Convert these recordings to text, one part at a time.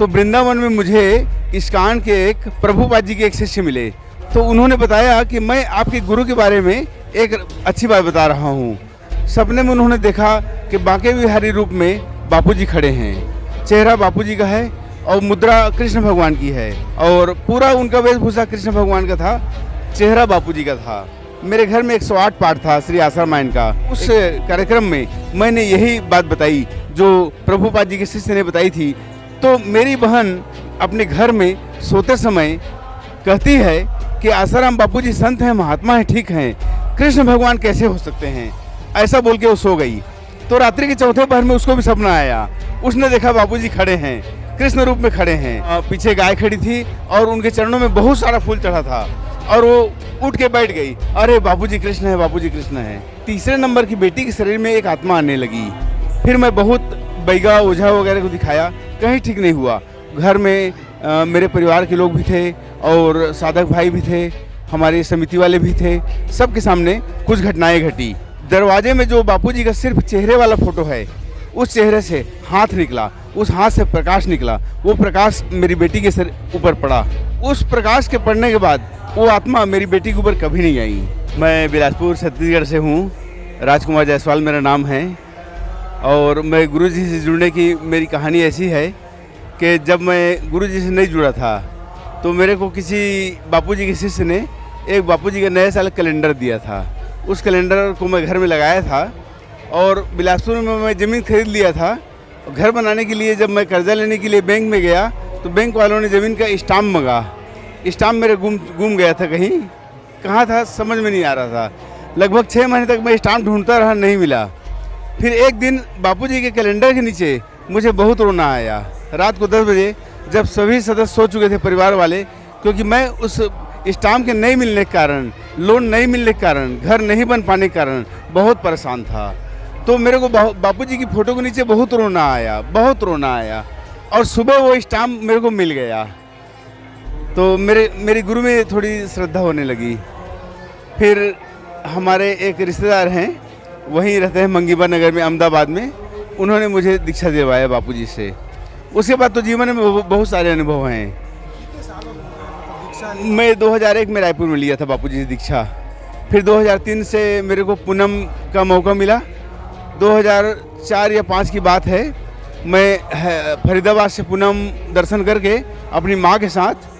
तो वृंदावन में मुझे इस्कॉन के एक प्रभुपाद जी के एक शिष्य मिले। तो उन्होंने बताया कि मैं आपके गुरु के बारे में एक अच्छी बात बता रहा हूँ। सपने में उन्होंने देखा कि बांके बिहारी रूप में बापूजी खड़े हैं। चेहरा बापूजी का है और मुद्रा कृष्ण भगवान की है और पूरा उनका वेशभूषा कृष्ण भगवान का था, चेहरा बापूजी का था। मेरे घर में 108 पाठ था श्री आश्रम रामायण का। उस कार्यक्रम में मैंने यही बात बताई जो प्रभुपाद जी के शिष्य ने बताई थी। तो मेरी बहन अपने घर में सोते समय कहती है कि आसाराम बापूजी संत हैं, महात्मा हैं, ठीक हैं, कृष्ण भगवान कैसे हो सकते हैं, ऐसा बोल के वो सो गई। तो रात्रि के चौथे पहर में उसको भी सपना आया। उसने देखा बापूजी खड़े हैं, कृष्ण रूप में खड़े हैं। पीछे गाय खड़ी थी और उनके चरणों में बहुत सारा फूल चढ़ा था और वो उठ के बैठ गई, अरे बापूजी कृष्ण है, बापूजी कृष्ण है। तीसरे नंबर की बेटी के शरीर में एक आत्मा आने लगी। फिर मैं बहुत बैगा ओझा वगैरह को दिखाया, कहीं ठीक नहीं हुआ। घर में मेरे परिवार के लोग भी थे और साधक भाई भी थे, हमारे समिति वाले भी थे। सबके सामने कुछ घटनाएं घटी। दरवाजे में जो बापूजी का सिर्फ चेहरे वाला फोटो है, उस चेहरे से हाथ निकला, उस हाथ से प्रकाश निकला। वो प्रकाश मेरी बेटी के सिर ऊपर पड़ा। उस प्रकाश के पड़ने के बाद वो आत्मा मेरी बेटी के ऊपर कभी नहीं आई। मैं बिलासपुर छत्तीसगढ़ से हूँ, राजकुमार जायसवाल मेरा नाम है। और मैं गुरुजी से जुड़ने की मेरी कहानी ऐसी है कि जब मैं गुरुजी से नहीं जुड़ा था तो मेरे को किसी बापूजी के शिष्य ने एक बापूजी का नए साल कैलेंडर दिया था। उस कैलेंडर को मैं घर में लगाया था और बिलासपुर में मैं ज़मीन खरीद लिया था। घर बनाने के लिए जब मैं कर्जा लेने के लिए बैंक में गया तो बैंक वालों ने ज़मीन का स्टाम्प मंगा। स्टाम्प मेरे गुम गया था, कहीं कहाँ था समझ में नहीं आ रहा था। लगभग 6 महीने तक मैं स्टाम्प ढूंढता रहा, नहीं मिला। फिर एक दिन बापूजी के कैलेंडर के नीचे मुझे बहुत रोना आया। रात को 10 बजे जब सभी सदस्य सो चुके थे, परिवार वाले, क्योंकि मैं उस स्टाम्प के नहीं मिलने के कारण, लोन नहीं मिलने के कारण, घर नहीं बन पाने के कारण बहुत परेशान था। तो मेरे को बापूजी की फ़ोटो के नीचे बहुत रोना आया, बहुत रोना आया। और सुबह वो स्टाम्प मेरे को मिल गया तो मेरे गुरु में थोड़ी श्रद्धा होने लगी। फिर हमारे एक रिश्तेदार हैं, वहीं रहते हैं मंगीबा नगर में, अहमदाबाद में, उन्होंने मुझे दीक्षा दिलवाया बापूजी से। उसके बाद तो जीवन में बहुत सारे अनुभव हैं। मैं 2001 में रायपुर में लिया था बापूजी से दीक्षा। फिर 2003 से मेरे को पूनम का मौका मिला। 2004 या 5 की बात है, मैं फरीदाबाद से पूनम दर्शन करके अपनी माँ के साथ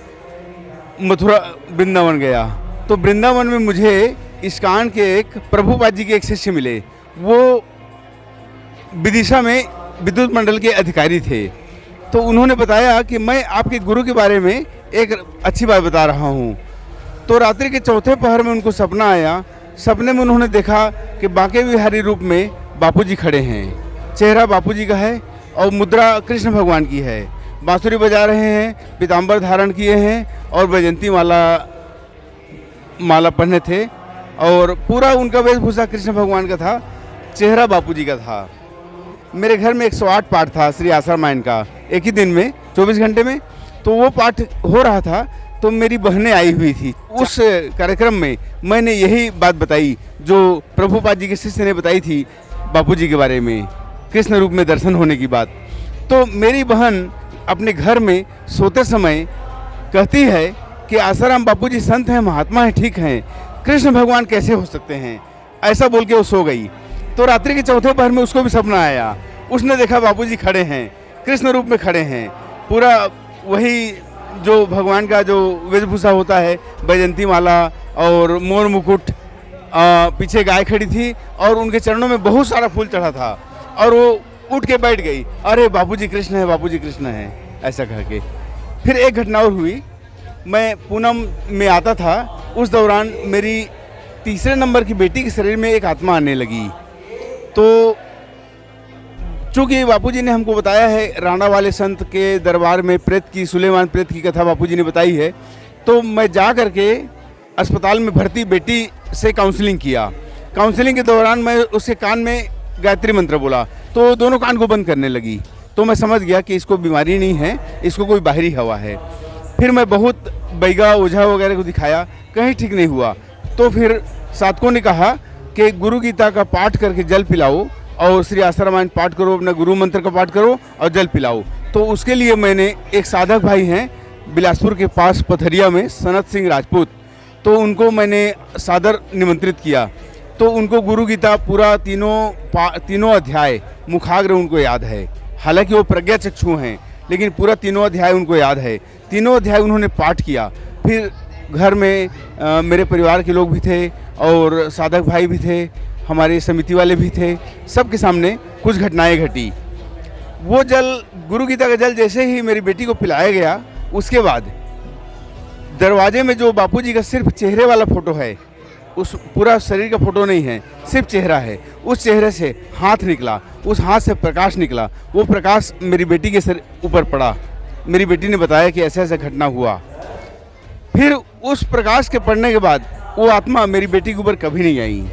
मथुरा वृंदावन गया। तो वृंदावन में मुझे इस्कॉन के एक प्रभुपाद जी के एक शिष्य मिले। वो विदिशा में विद्युत मंडल के अधिकारी थे। तो उन्होंने बताया कि मैं आपके गुरु के बारे में एक अच्छी बात बता रहा हूँ। तो रात्रि के चौथे पहर में उनको सपना आया। सपने में उन्होंने देखा कि बांके बिहारी रूप में बापूजी खड़े हैं। चेहरा बापूजी का है और मुद्रा कृष्ण भगवान की है। बांसुरी बजा रहे हैं, पीताम्बर धारण किए हैं और वैजंती माला पहने थे और पूरा उनका वेशभूषा कृष्ण भगवान का था, चेहरा बापूजी का था। मेरे घर में 108 पाठ था श्री आश्रम रामायण का, एक ही दिन में 24 घंटे में। तो वो पाठ हो रहा था तो मेरी बहनें आई हुई थी। उस कार्यक्रम में मैंने यही बात बताई जो प्रभुपाद जी के शिष्य ने बताई थी बापूजी के बारे में, कृष्ण रूप में दर्शन होने की बात। तो मेरी बहन अपने घर में सोते समय कहती है कि आसाराम बापूजी संत हैं, महात्मा हैं, ठीक हैं, कृष्ण भगवान कैसे हो सकते हैं, ऐसा बोल के वो सो गई। तो रात्रि के चौथे पहर में उसको भी सपना आया। उसने देखा बापूजी खड़े हैं, कृष्ण रूप में खड़े हैं। पूरा वही जो भगवान का जो वेशभूषा होता है, वैजंती माला और मोर मुकुट। पीछे गाय खड़ी थी और उनके चरणों में बहुत सारा फूल चढ़ा था और वो उठ के बैठ गई, अरे बापूजी कृष्ण है, बापूजी कृष्ण है, ऐसा कह के। फिर एक घटना और हुई। मैं पूनम में आता था, उस दौरान मेरी तीसरे नंबर की बेटी के शरीर में एक आत्मा आने लगी। तो चूँकि बापूजी ने हमको बताया है, राणा वाले संत के दरबार में प्रेत की, सुलेमान प्रेत की कथा बापूजी ने बताई है। तो मैं जा करके अस्पताल में भर्ती बेटी से काउंसलिंग किया। काउंसलिंग के दौरान मैं उसके कान में गायत्री मंत्र बोला तो दोनों कान को बंद करने लगी। तो मैं समझ गया कि इसको बीमारी नहीं है, इसको कोई बाहरी हवा है। फिर मैं बहुत बैगा ओझा वगैरह को दिखाया, कहीं ठीक नहीं हुआ। तो फिर साधकों ने कहा कि गुरु गीता का पाठ करके जल पिलाओ और श्री आस्था रामायण पाठ करो, अपना गुरु मंत्र का पाठ करो और जल पिलाओ। तो उसके लिए मैंने एक साधक भाई हैं बिलासपुर के पास पथरिया में, सनत सिंह राजपूत, तो उनको मैंने सादर निमंत्रित किया। तो उनको गुरु गीता पूरा तीनों अध्याय मुखाग्र उनको याद है। हालांकि वो प्रज्ञा चक्षु हैं, लेकिन पूरा तीनों अध्याय उनको याद है। तीनों अध्याय उन्होंने पाठ किया। फिर घर में मेरे परिवार के लोग भी थे और साधक भाई भी थे, हमारे समिति वाले भी थे, सबके सामने कुछ घटनाएं घटी। वो जल, गुरु गीता का जल जैसे ही मेरी बेटी को पिलाया गया, उसके बाद दरवाजे में जो बापूजी का सिर्फ चेहरे वाला फोटो है, उस पूरा शरीर का फोटो नहीं है, सिर्फ चेहरा है, उस चेहरे से हाथ निकला, उस हाथ से प्रकाश निकला। वो प्रकाश मेरी बेटी के सिर ऊपर पड़ा। मेरी बेटी ने बताया कि ऐसा ऐसा घटना हुआ। फिर उस प्रकाश के पड़ने के बाद वो आत्मा मेरी बेटी के ऊपर कभी नहीं आई।